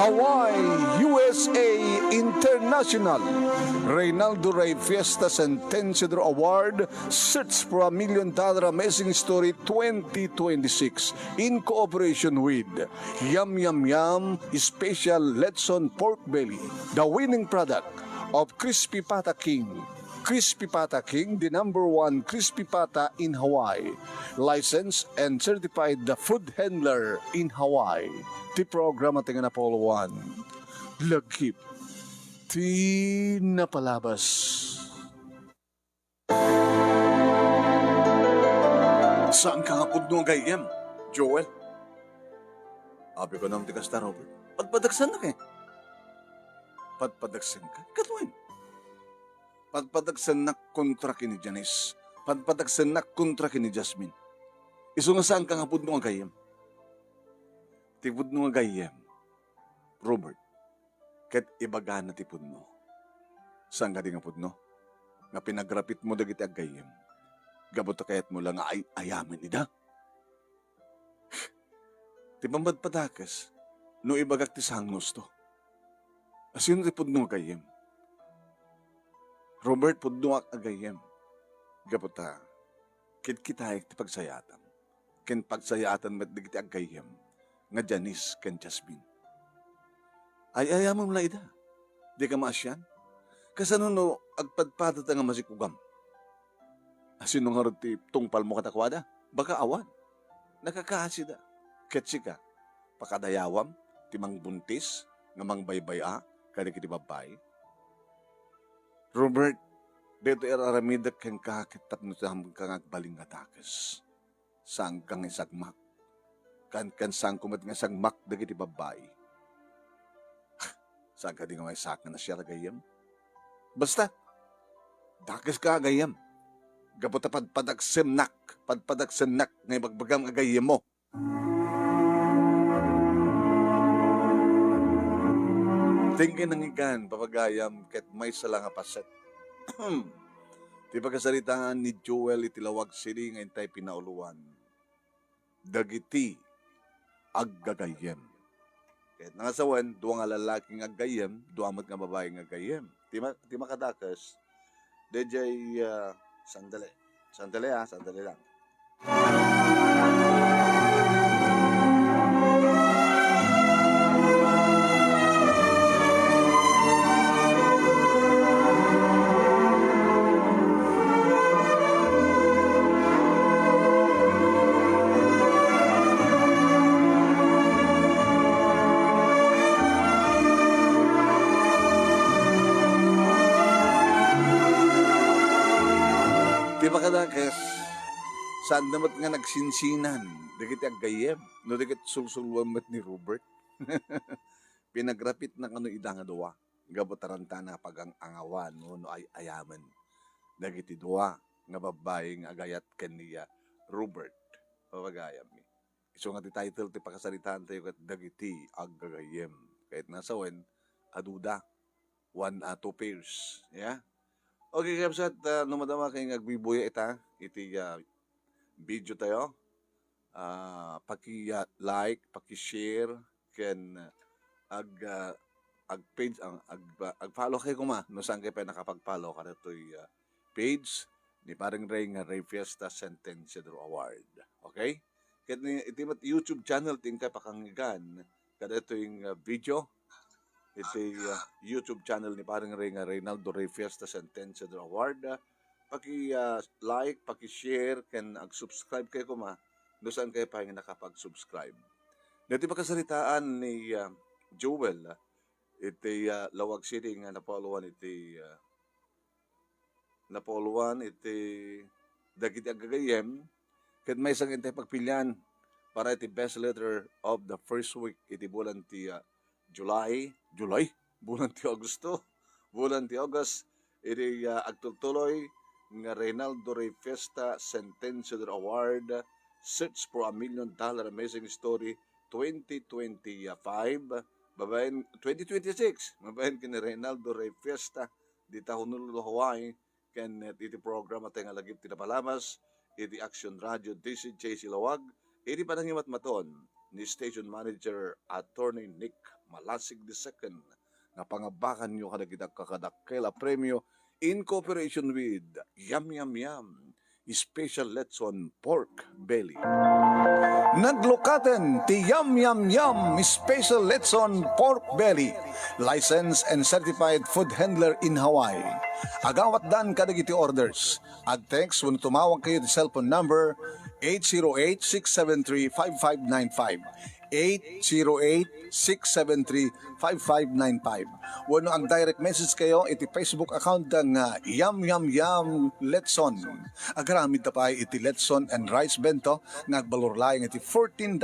Hawaii, USA International, Reynaldo Rey Fiesta Centennial Award, Search for $1 Million Amazing Story 2026 in cooperation with Yum Yum Yum Special Letson Pork Belly, the winning product of Crispy Pata King. Crispy Pata King, the #1 crispy pata in Hawaii. Licensed and certified the food handler in Hawaii. Ti programa tinga na Apollo 1. Lagkip. Ti napalabas. Saan ka nga pudno gayem, Joel? Abi ko nang tikas na, Robert. Padpadagsan na kay. Padpadagsan ka? Katuin. Padpadagsan na kontra kini Janice. Padpadagsan na kontra kini Jasmine. Iso nga saan ka nga pudno nga gayem? Ti pudno nga gayem, Robert. Ket ibaga na ti pudno. Saan ka di nga pudno? Nga pinagrapit mo dagiti ag gayem. Gabot kayat mo lang ay ayamin nida. Ti bambad patakas, no ibagak ti sangnos to. Asin ti pudno nga gayem. Robert, pudno ak agayem. Gabota, kit kitayek ti pagsayatan. Ken pagsayatan met digiti agayem. Nga Janice ken Jasmine. Ay ayamam la ida. Di ka maasyan? Kasano no agpadpadat nga masikugam. Asino nga rin ti tungpal mo katakwada? Baka awan. Nakakaasida. Ketsika. Pakadayawam, timang buntis, nga mang baybaya, kaya kiti babay. Robert, dito iraramidak kang kakitap no sa kang agbaling nga takas. Saan kang isagmak? Kan saan kumat nga sagmak dagiti babay. Saan ka di nga may sakan na siya gayam? Basta, takas ka gayam. Gapota padpadagsemnak ngay bagbagam agayam mo. Tingin ng ikan, papagayam, ket may salang apaset. Di pagkasalitaan ni Joel itilawag sili ngayon tayo pinauluan. Dagiti aggagayem. Ket nangasawan, duwa nga lalaking aggayem, duwa mat nga babaeng aggayem. Di makadakas, dejay, sandali. Sandali lang. Di ba kadakas, saan namat nga nagsinsinan, dikit aggayem, no dikit sulsulwan mat ni Robert. Pinagrapit na kano ida nga duwa, gabotaranta na pagang angawan, no ay ayaman. Dagiti duwa, nga babaeng agayat kaniya Robert. Papagayam ni. Iso nga ti title, ti pakasalitaan tayo kat dagiti aggagayem. Kahit nasawen, aduda, 1 2 pairs. Yeah? Okay, kapsat, numadama kayong agbibuya iti video tayo. Paki-like, paki-share, ken ag-page, ag-follow kayo kuma, no saan kayo pa nakapag-follow ka na ito'y page ni Paring Ray nga Ray Fiesta Centennial Award. Okay? Kaya iti YouTube channel, tingkay pakangigan, kada ito yung video, ito YouTube channel ni Paring Ray nga Reynaldo Rey Fiesta Centennial Award. Paki-like, paki-share, ken ag-subscribe kayo kuma. No saan kayo pa yung nakapag-subscribe. Dati pakasalitaan ni Joel, iti Lawag City nga napoluan iti dagiti aggagayem. Ken may isang intay pagpilian para iti best letter of the first week iti bulan ti July, bulan ti Agosto, bulan ti August, iti agtutuloy nga Reynaldo Rey Fiesta Centennial Award, Search for $1 Million Amazing Story 2025, babaen 2026, babaen kini Reynaldo Rey Fiesta, di Honolulu, Hawaii, ken iti programa tayo nga lagip tinapalamas, iti Action Radio DCJ Silawag, iti panangimat maton ni Station Manager Attorney Nick Malasig II nga pangabakan nyo kada kita kakadakkel a premyo in cooperation with Yum Yum Yum Special Letson Pork Belly. Naglukaten ti Yum Yum Yum Special Letson Pork Belly, licensed and certified food handler in Hawaii. Agawat dan kadagiti orders. At text when tumawag kayo di cellphone number 808-673-5595. 808-673-5595. Wano ang direct message kayo, iti Facebook account ng Yum Yum Yum Letson. Agaramid na pa iti Letson and Rice Bento, nagbalor laing iti $14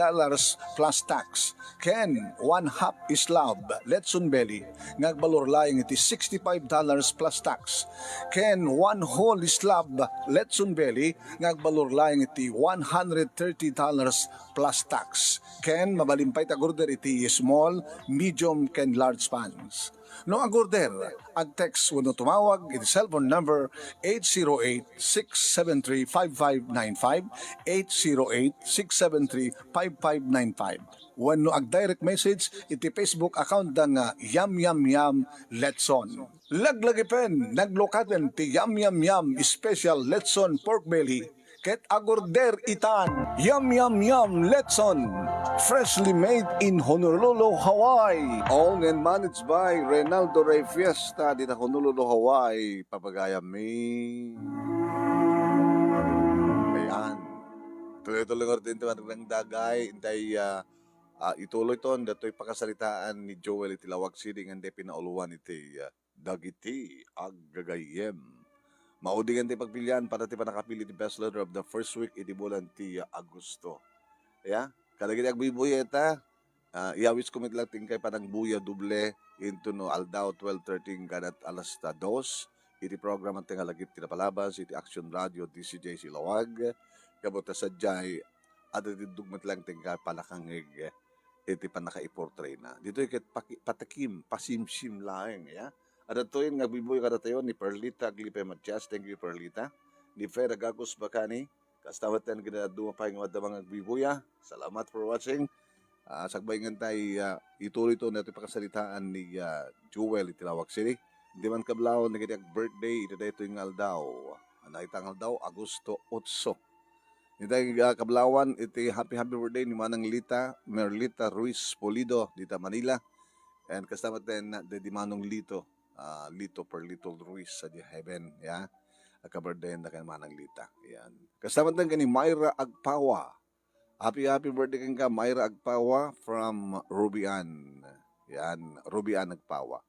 plus tax. Ken, 1/2 islab Letson Belly, nagbalor laing iti $65 plus tax. Ken, 1 whole islab Letson Belly, nagbalor laing iti $130 plus tax. Ken, mabalimpay tagorder iti small, medium, ken large pans. No agorder, ag text wano tumawag iti cellphone number 808-673-5595, 808-673-5595. Wano ag direct message iti Facebook account ng Yum Yum Yum Letson. Laglagipen, naglokaten ti Yum Yum Yum Special Letson Pork Belly, ket agorder itan Yum Yum Yum Letson, freshly made in Honolulu, Hawaii. Owned and managed by Reynaldo Rey Fiesta dito Honolulu, Hawaii. Papagaya me. Ayan. Tuloy-tuloy nga rin ito ng dagay. Intay ituloy ito. Dato'y pakasalitaan ni Joel itilawag siri nga hindi pinauluan iti dagiti aggagayem. Maudingan ti pagpilian para ti panakapili ti best leader of the first week iti bulan ti Agosto. Yeah? Kadagiti agbibuya ita, iawis kumit lang tingkay panang buya duble into no Aldao 12:13 kadat alas 2. Iti program ang tingalagit tinapalabas, iti Action Radio DCJ Silawag, kabota sadyay, at iti dugmat lang tingkay palakangig, iti panakaiportray na. Dito ikit patakim, pasimsim lang, yeah? At ito yung nagbibuhay kada tayo ni Perlita Aglipe Matias. Thank you, Perlita. Ni Fer Agagos Bakani. Kastawat yan ginaduma pa yung madamang nagbibuya. Salamat for watching. Sagbayngan tayo ituloy ito natin pakasalitaan ni Jewel itilawag sili. Di man kablaw nagitiag birthday. Ito ito yung Aldao. Naitang Aldao, Agosto 8. Ito yung kablawan. Ito happy birthday ni Manang Lita Merlita Ruiz Polido dito Manila. And kastamat din na di Manong Lito. Lito per Little Ruiz sa di heaven, ya. Akabardayan na kay Manang Lita. Yan. Kasama din ka ni Myra Agpawa. Happy birthday ka Myra Agpawa from Rubian. Yan, Rubian Agpawa.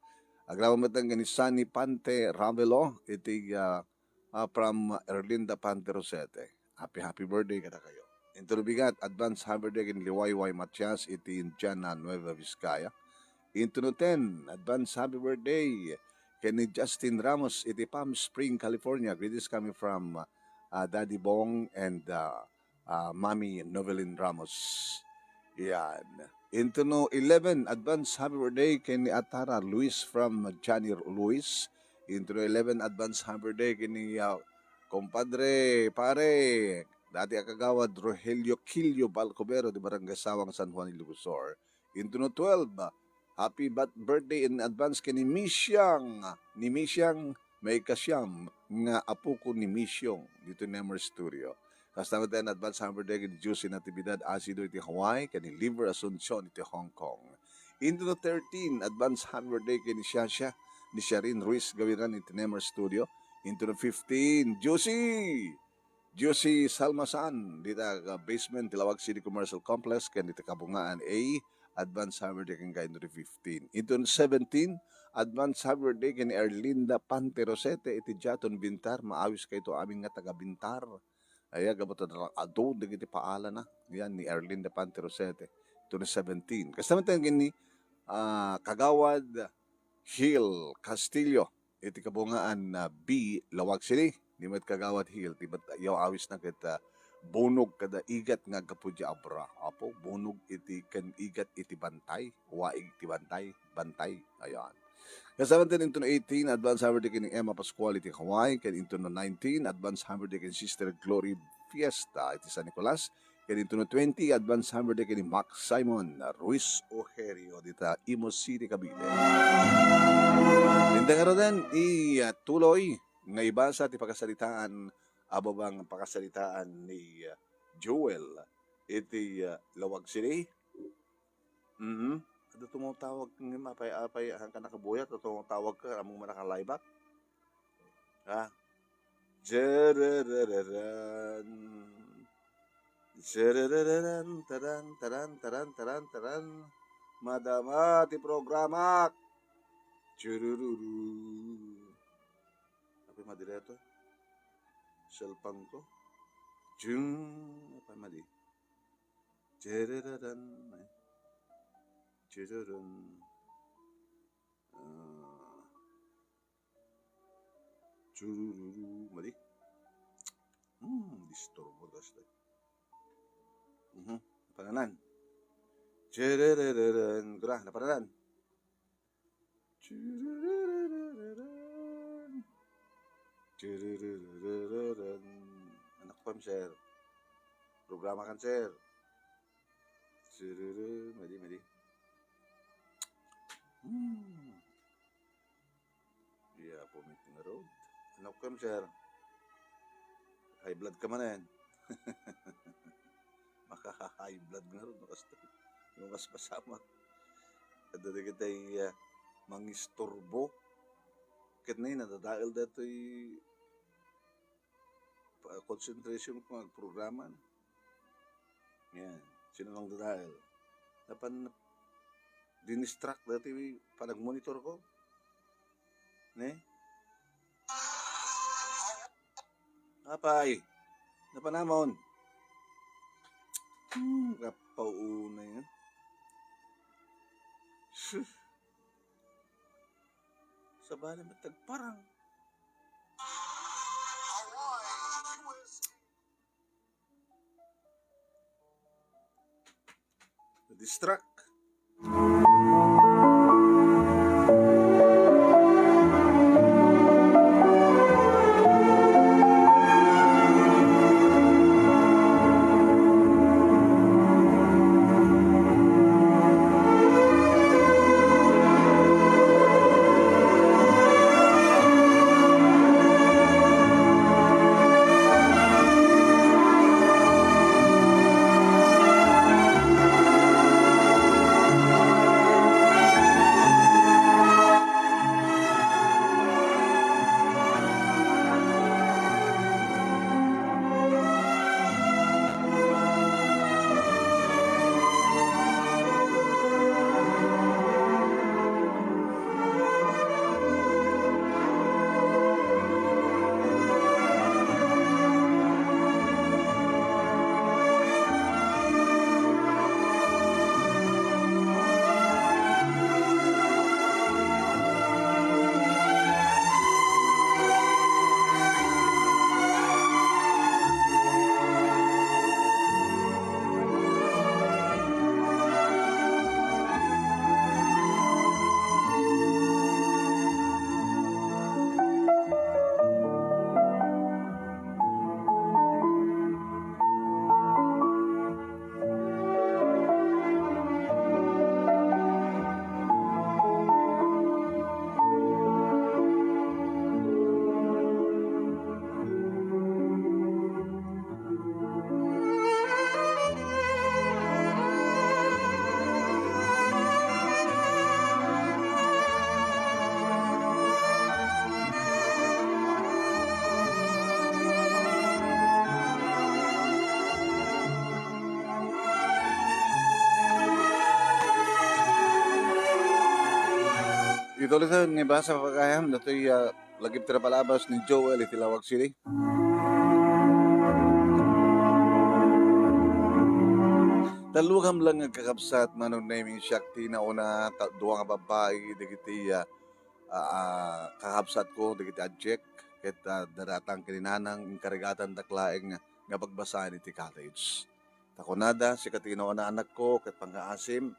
Agraman din ka ni Sunny Pante Ravelo, iti from Erlinda Pante Rosete. Happy birthday ka na kayo. Inturubigat, advance happy birthday ka ni Liwayway Matias, iti Indiana Nueva Vizcaya. Into 10, advance happy birthday kay ni Justin Ramos, iti Palm Spring, California. Greetings coming from Daddy Bong and Mami Novelin Ramos. Yan. Into 11, advance happy birthday kay ni Atara Luis from Janir Luis. Into 11, advance happy birthday kay ni compadre, pare, dati akagawad Rogelio Quillo Balcobero di Barangay Sawang, San Juan, Ilocos. Into 12, happy birthday in advance kay ni Misyang. Ni Misyang may kasyam nga apo ko ni Misyong dito ni Nemer Studio. Kasama tayo in advance happy birthday kay ni Juicy Natividad Asido iti Hawaii, kay ni Liver Asuncion iti Hong Kong. Into 13, advance happy birthday kay ni Shasha, ni Sharin Ruiz Gawiran iti Nemer Studio. Into 15, Juicy Salmasan dito basement Tilawag City Commercial Complex kay dito Kabungaan A. Advance happy birthday kay into 15. Ito 17, advance happy birthday kay ni Erlinda Pante Rosete iti Jaton Bintar. Maawis kay ito aming nga taga Bintar. Ay gabot na ado digiti paala na. Yan ni Erlinda Pante Rosete. Ito 17. Kasama tayo ni Kagawad Hill Castillo iti Kabungaan na B Lawag City. Di mat Kagawad Hill tibat yaw awis na kita bunog kada igat nga kapudya abra. Apo, bunog iti kan igat iti bantay. Waig iti bantay. Ayan. Kasama din into 18, advance happy birthday kay Emma Pascual iti Hawaii. Kaya into 19, advance happy birthday kay Sister Glory Fiesta iti San Nicolas. Kanito no 20, advance hammer de kini Max Simon, Ruiz Ojerio, dita Imo City, Cavite. Linda nga rin tuloy nga iba sa ti pagkasalitaan, ababang pagkasalitaan ni Joel, iti Lawag City. Ano tumutawag ng mapay-apay ang kanakabuyat, o tumutawag ka, among manakalaybak? Ha? Jarararan. Jarararan, taran, taran, taran, taran, taran. Madama ti programa. Churururu. Apa madireto? Cellphone ko. Apa madi? Jarararan. Jarararan. Churururu. Madi? Disturbo das. Napananan. Chiriririn. Gura, napananan. Chiriririn. Chiriririn. Anak ko, sir. Programa kan, sir. Chiririn. Madi. Iya, pumiting na road. Anak ko, sir. High blood ka man yan. Maka-high blood nga rin. Yung mas pasama. At dito kita mangistorbo. Kaya na yun, nadadahil dito concentration ko magprograma. Yan. Sino lang dadahil? Dapan dinistract dito panag-monitor ko. Ne? Apay. Napanamon. Kapauna yan. Sa bala matagparang. Na-distract. Ito ulit nga ba sa pagkayam na ito'y lagip tira palabas ni Joel Itilawag City. Taluham lang ang kakabsat manong naming Shakti na una duwa nga babae digiti kakabsat ko digiti adjek ket daratang kininanang inkarigatan daklaeng nga pagbasahan iti college. Takonada si katino na anak ko ket pangaasim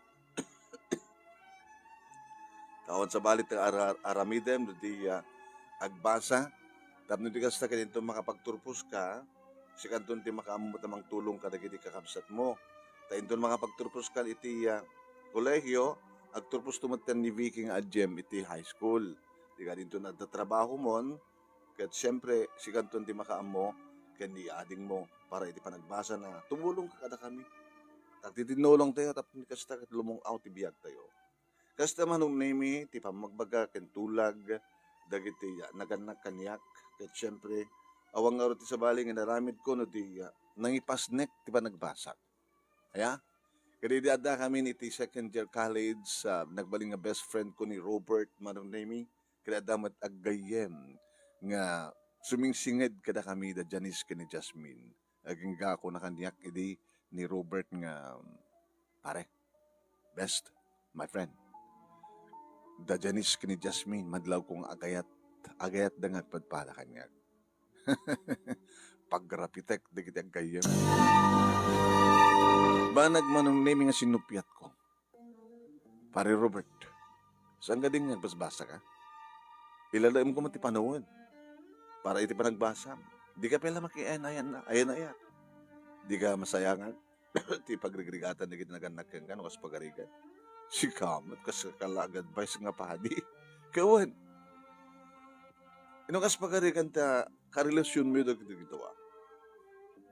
taon sa balit ng aramidem di agbasa tapno di kasta kanito makapagturpos ka Si kanton ti makaamot namang tulong kadag iti kakabsat mo. Tainton mga pagturpos kan iti kolehiyo, agturpos tumatan ni Viking Adjem iti high school. Di ka dinto na trabaho mon, kat siyempre si kanton ti makaamo, ken ni ading mo para iti panagbasa na tumulong ka kada kami. Tagtitinulong tayo tapos ni kasta kat lumong out ibiyag tayo. Kasta manong nemi ti pamagbaga ken tulag dagiti naganak kanyak ket siyempre awang nga ti sabali nga naramid ko no ti nangipasnek ti panagbasa. Aya? Kadi di adda kami iti second year college nagbaling nga best friend ko ni Robert manong nemi kadi adda mat aggayem nga sumingsinged kada kami da Janice ken ni Jasmine. Aging ko na kanyak idi ni Robert nga pare best my friend da Janice kini Jasmine madlaw kong agayat da nga padpala kanya pagrapitek dagiti agayem banag manong name nga sinupyat ko pare Robert saan ka din nagbasbasa ka ilalaim ko mati panawon para iti panagbasa di ka pala makiayan ayan di ka masayangan ti pagrigregatan na ginaganak kan was pagarigan. Si kamat kas kalagad bay nga padi. Kawan. Ino kas pagarigan ta karelasyon mo dagiti dua.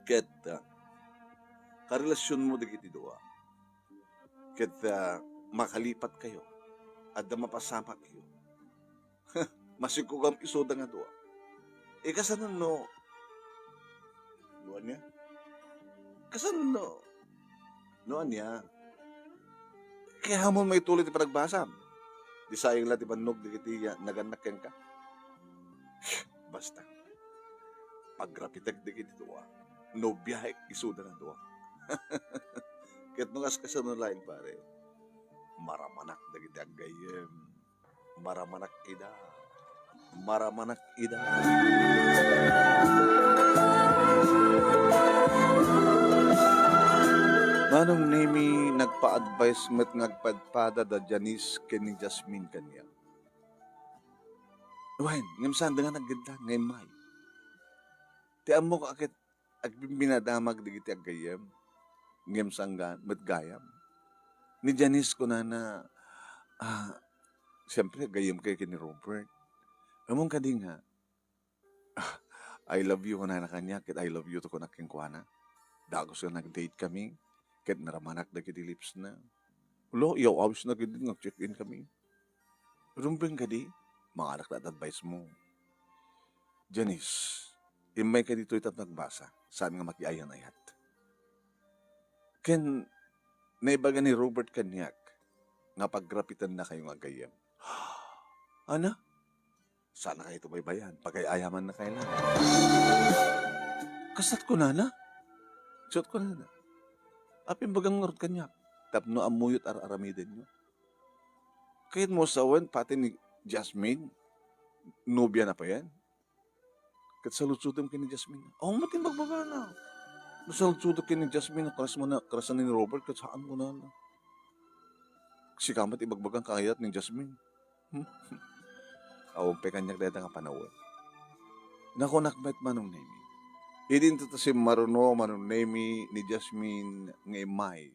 Ket karelasyon mo dagiti dua. Ket makalipat kayo. Adda mapasama kayo. Masikugam isoda nga dua. Kasanon no. Luan niya. Kasanon no. Noon niya. Kaya hamon may tuloy ti panagbasa. Di sayang lang ti banog di kiti naganak ka. Basta. Pagrapitek di kiti duwa. No biyahe isuda na duwa. Kahit nung askasan na laing pare. Maramanak di kiti agayem. Maramanak ida. Maramanak ida. Manong nemi nagpa-advise met ngagpadpada da Janice ken ni Jasmine kanya. Wain, ngem saan nga nagganda ngay may. Ti amo ka akit agbinadamag digiti aggayem. Ngem sanggan met gayam. Ni Janice ko na siyempre gayem kay ni Robert. Among kading nga I love you ko na kanya kit I love you to ko naking kuana. Dagos ka nag-date kami. Ket naramanak da kiti lips na. Ulo, yaw awis na kiti nag-check-in kami. Rumbeng ka di, mga anak na advice mo. Janice, imay ka dito itat nagbasa, saan nga makiayan ayat. Ken, naibaga ni Robert Kanyak, nga paggrapitan na kayong agayam. Ana? Sana kayo tumaybayan, pagkayayaman na kayo na. Kasat ko na na? Sot ko na na. Apin bagang ngarot kanyak. Tapno amuyot aramidin nyo. Kahit mo sawan, pati ni Jasmine, nobya na pa yan. Kahit salutsutam kini Jasmine. Oh, matin magbaba na. Salutsutam kini Jasmine, karasan ni Robert, kahit saan mo na. Si kamat ibagbagang kakayat ni Jasmine. Awang pe kanyak dahil nga panawin. Naku nakmet manong nemi. Idin to si Maruno, manong nemi ni Jasmine nga imay.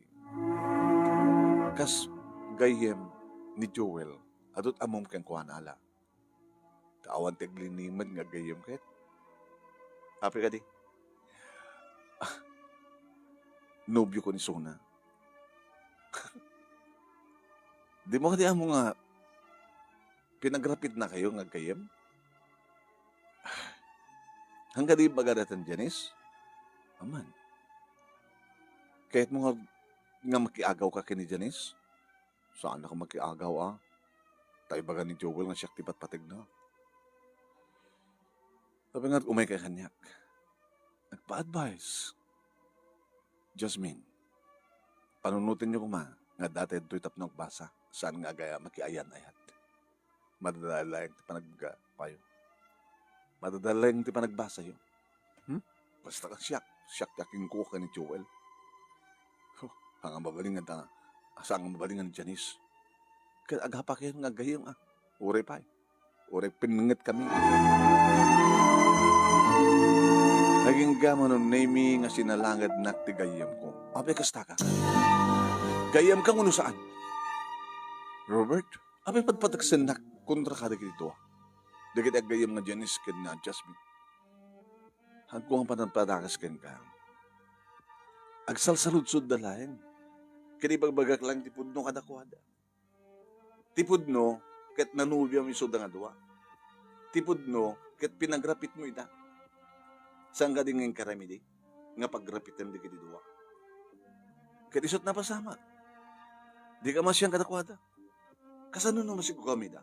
Kas gayem ni Joel, adot amom kang kuhanala. Kaawan tegliniman nga gayem kahit. Api ka di. Nobyo ko ni Sona. Di mo ka di amo nga pinagrapid na kayo nga gayem? Hangga di bagadatan Janice? Aman. Kahit mo nga makiagaw ka kini Janice? Saan ako makiagaw Tayo baga ni Joel nga siyak tipat patig na. Sabi nga umay kay kanyak. Nagpa-advise. Jasmine, panunutin niyo kuma nga dati ito'y tapnong basa. Saan nga gaya makiayan-ayat. Madadala yung panagpayo. Madadala yung panagbasa yun. Basta ka siyak. Siyak yaking ko ka ni Joel. Hangang mabalingan ta. Asang mabalingan ni Janice. Kaya agapa kayo nga gayong Ure pa Ure pinangit kami. Naging gamon ng name nga sinalangad nak ti gayam ko. Abay kasta ka. Gayam ka nguno saan? Robert, abay padpataksan nak kontra ka dagiti ito. Dagiti agayam nga Janice ken na Jasmine. Hagko ang panagpatakas ken ka. Agsalsaludsod da lain. Kani bagbagak lang tipudno kadakwada. Tipudno ket nanubya mo isod nga duwa. Tipudno ket pinagrapit mo ita. Saan ka din ngayong karamidi? Nga pagrapitan di kiti duwa. Ket isot na pasama. Di ka masyang kadakwada. Kasano no masigo kami da?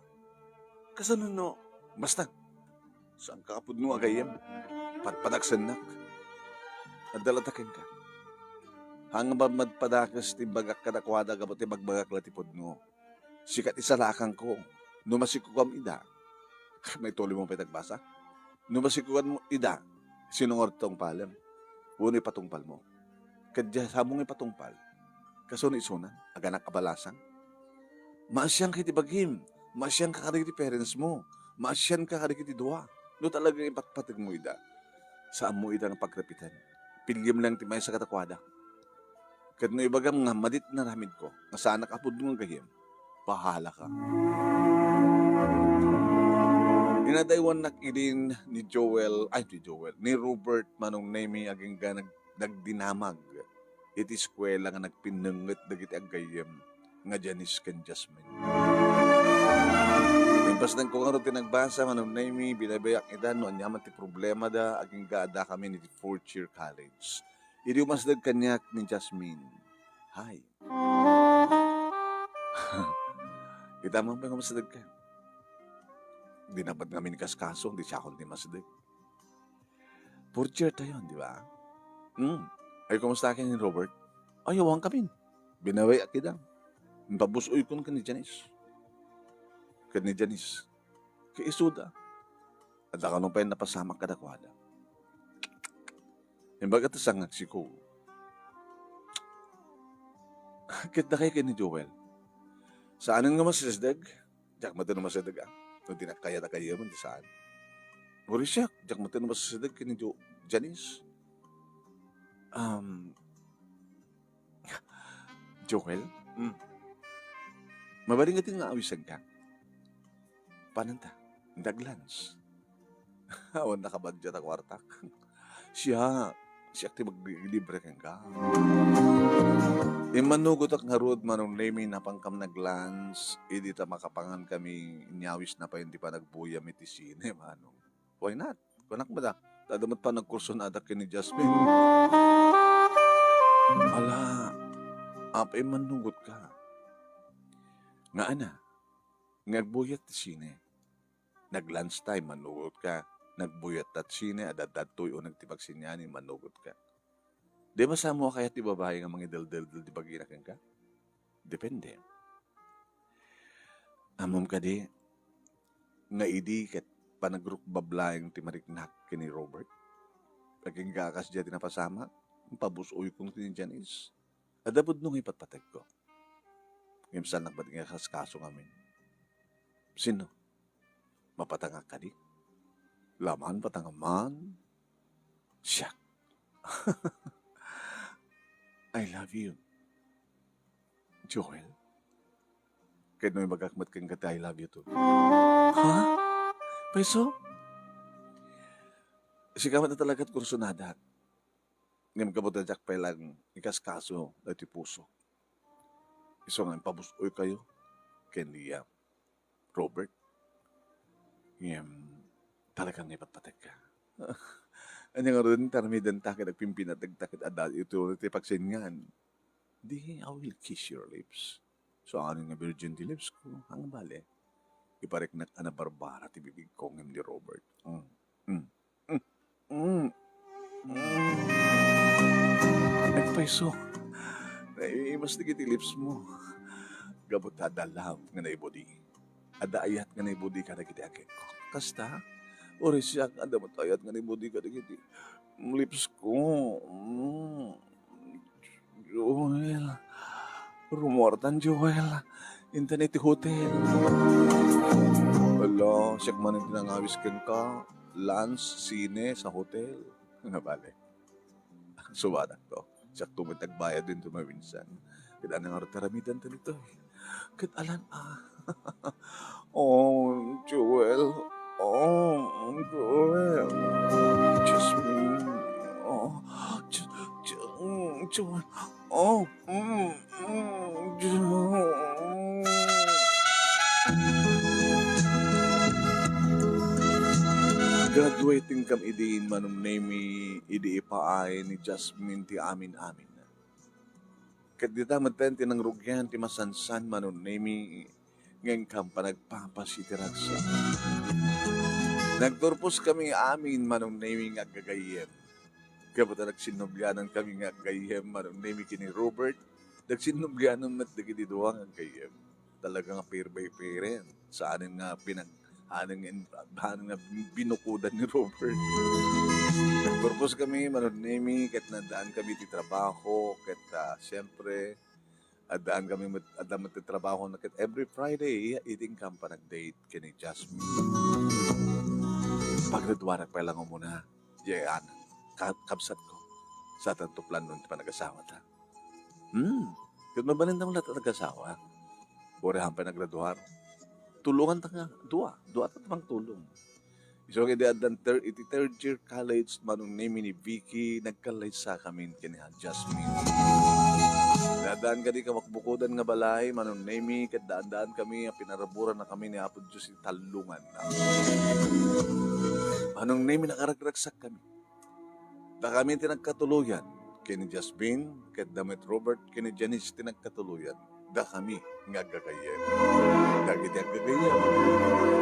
Kasano no? Basta. Saan ka kapudno agayam? Patpadaksanak. Adalatakin ka. Hanggang ba madpadakas ti bagak kadakwada kapag ti bagbagak latipod no. Sikat isalakang ko. Numasikukan ida. May tuloy mong pitagbasa? Numasikukan mo ida. Sinungor tong palam. Unay patungpal mo. Kadya sabong ipatungpal. Kaso ni isunan. Aganak kabalasang. Maasyang kiti bagim. Maasyang kakarigi ti parents mo. Maasyang kakarigi ti duwa. No talagang ipatpatig mo ida. Saan mo ida ng pagrepitan. Pilyam lang ti may sa katakwada. Kat no ibagam nga madit na ramid ko. Nga saan nakapod mo gahim. Bahala ka. Inadaywan nakilin ni Robert manong name aging ga nagdinamag. Iti eskwela nga nagpinangat dagiti agayem nga Janice ken Jasmine. Impas nang kung ano tinagbasa manong name binabayak ita no anyaman ti problema da aging gaada kami ni 4th year college. Iti umasdag kanyak ni Jasmine. Hi. Kita mo pa umasdag ka. Di napat namin kaskaso, di siya akong di masdag. 4th year tayo, di ba? Ay, kumusta akin ni Robert? Ay, awang kami. Binaway akidang. Pabusoy ko ka ni Janice. Ka ni Janice. Kay Isuda. At ako nung pa yung napasama kadakwada. Yung bagat sangag si ko. Kita kay ni Joel. Saan nga masasdag? Diyak mata na masasdag ah. Kung tinakaya na kayo mo, di saan. Uri siya, diyak mata na masasdag kay ni Janice. Joel? Mabaling atin nga awisan ka. Pananta? Daglans. Awan nakabadya ta kwartak. Siya ti maglibre kang ka. Manugot ak nga road manong name na pangkam naglans, hindi ta makapangan kami inyawis na pa hindi pa nagbuya miti sine, manong. Why not? Kunak ba da? Tadamat pa nagkurso na adak ni Jasmine. Ala, apay manugot ka. Nga ana, nagbuyat ti sine. Nag-lunch time, manugot ka. Nagbuyat at sine, adadatoy o nagtibag sinyanin, manugot ka. Di ba sa mo kaya ti babae nga mga dal-dal-dal di baginakan ka? Depende. Amom ka di, nga idi kat panagruk bablayang ti mariknak kini Robert. Laging gakas diya tinapasama, pabusoy kong ti Janice. Adabod nung ipatpatag ko. Ngimsan nakbat nga kaskaso ngamin. Sino? Mapatangak ka di? Laman patangaman? Siya. I love you. Joel. Kahit may magakmat kang kata, I love you too. Ha? Peso? Sikamat na talaga't kursunada. Ngam kabot na jak pa lang ikaskaso na ti puso. Iso nga pabusoy kayo. Kendi Robert. Ngam talagang ipatpatek ka. Ano nga rin, taramidan takit at pimpinatagtakit adal ito iti pagsingan. Di, I will kiss your lips. So, ano nga virgin di lips ko? Ang bale. Iparek na ka na barbara ti bibig kong ni Robert. Nagpaiso. Naiimas na kiti lips mo. Gabot adalaw nga na ibodi. Adaayat nga na ibodi ka na kiti akit ko. Kasta, ori siya ada matayat nga ni budi ka digiti. Lips ko. Joel. Rumortan Joel. Internet hotel. Wala, siya man yung tinangawis ka. Lunch, sine sa hotel. Nga bale. Suwanak to. Siya tumatagbayad din to mawinsan. Kaya nga taramidan to nito. Kat alam Oh, Joel. Oh, Joel. Jasmine. Oh, Joel. Oh, Joel. Graduating kam idiin manong name idi ipaay ni Jasmine ti amin-amin na. Kat di tamad ti nang rugyan ti masansan manong name ngayon kam panagpapasitiragsa. Nagturpos kami amin manong name nga gagayem. Kapata nagsinubyanan kami nga gagayem manong name kini Robert. Nagsinubyanan mat dagi di duwang ang gagayem. Talaga nga pair by parent. Sa anin nga Anong nga binukudan ni Robert. Nagpurpose kami, manunimi, kat nadaan kami ti trabaho, kat siyempre, adaan kami adaan ti trabaho na kat every Friday, eating kam pa nag-date kini Jasmine. Pagradwarak pa lang ko muna, yan, kapsat ko, sa tanto plan nun pa nag-asawa ta. Kung mabalin naman lahat nag-asawa, borehan pa naggraduar, tulungan ta nga, dua ta tamang tulong. So, kaya adan third year college, manong name ni Vicky, nagkalay sa kami kiniha Jasmine. Nadaan ka di ka makbukudan nga balay, manong name, kadaan-daan kami, pinaraburan na kami ni Apo Diyos talungan. Manong name, nakaragragsak kami. Da kami tinagkatuluyan, kini Jasmine, kadamit Robert, kini Janice tinagkatuluyan. Da kami nga gagayem. Dagiti ang gagayem.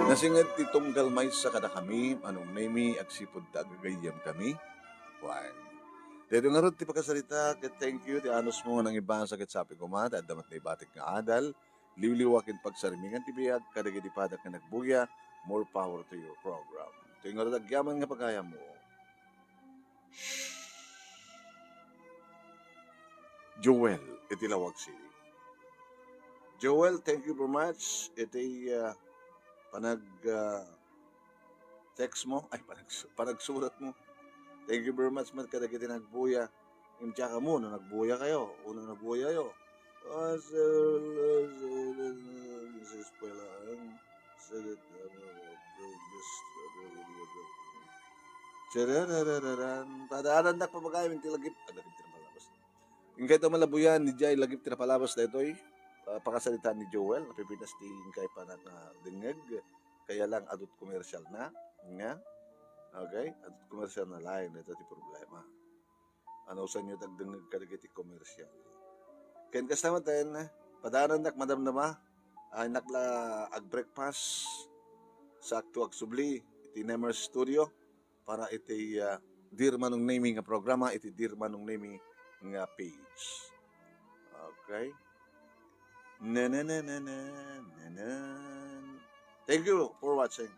Nasingad titong galmay sa kada kami, anong name agsipod da gagayem kami. One. Dito nga ron, ti pagkasalita, thank you, ti anos mo nang ibang sakit sapi ko mat, at damat na ibatik nga adal, liwliwakin pagsarimingan ti biyag, kadagiti padak na nagbuya, more power to your program. Ito nga ron, agyaman nga pagkaya mo. Joel, itilawag City. Joel, thank you very much. Ito'y text mo, panagsurat mo. Thank you very much, mat kada kita nagbuya. Yung tsaka mo, na nagbuya kayo. Unang nagbuya yo. Padaanan na pamagay, yung tilagip. Lagip tinapalabas. Yung kahit malabuyan, ni Jai, lagip tinapalabas na ito'y. Pakasalita ni Joel, napipinas tingin kay panakadingeg, kaya lang adult commercial na, nga, okay, adult commercial na lain, ito ti problema. Ano sa inyo tagdingeg kadagiti commercial. Ken kasama tayo padanan nak madam nama, ay nakla ag-breakfast sa aktuag subli, iti Nemer Studio, para iti Dear Manong Naming nga programa, iti Dear Manong Naming nga page. Okay? Na. Thank you for watching.